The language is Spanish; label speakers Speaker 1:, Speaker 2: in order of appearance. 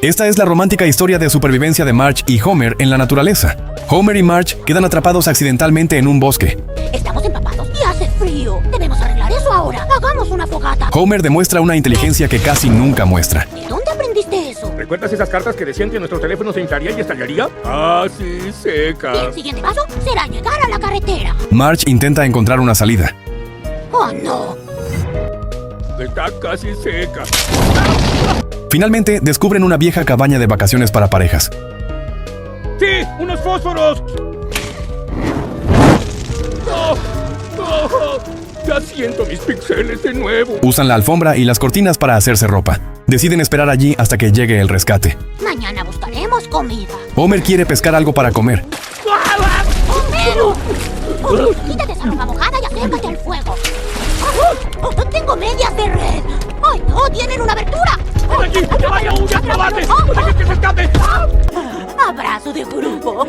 Speaker 1: Esta es la romántica historia de supervivencia de Marge y Homer en la naturaleza. Homer y Marge quedan atrapados accidentalmente en un bosque.
Speaker 2: Estamos empapados y hace frío. Debemos arreglar eso ahora. Hagamos una fogata.
Speaker 1: Homer demuestra una inteligencia que casi nunca muestra.
Speaker 2: ¿De dónde aprendiste eso?
Speaker 3: ¿Recuerdas esas cartas que decían que nuestro teléfono se inflaría y estallaría? Ah, sí, seca.
Speaker 2: Y el siguiente paso será llegar a la carretera.
Speaker 1: Marge intenta encontrar una salida.
Speaker 2: ¡Oh, no!
Speaker 3: Está casi seca.
Speaker 1: Finalmente, descubren una vieja cabaña de vacaciones para parejas.
Speaker 3: ¡Sí! ¡Unos fósforos! ¡Oh! ¡Oh! ¡Ya siento mis píxeles de nuevo!
Speaker 1: Usan la alfombra y las cortinas para hacerse ropa. Deciden esperar allí hasta que llegue el rescate.
Speaker 2: Mañana buscaremos comida.
Speaker 1: Homer quiere pescar algo para comer.
Speaker 2: ¡Homero! Oh, quítate esa ropa mojada y acércate al fuego. Oh, tengo medias de red. ¡Ay, no! ¡Tienen una abertura!
Speaker 3: ¡Ven aquí! ¡Que vaya a cobarde! ¡No dejes que se escape!
Speaker 2: Abrazo de grupo.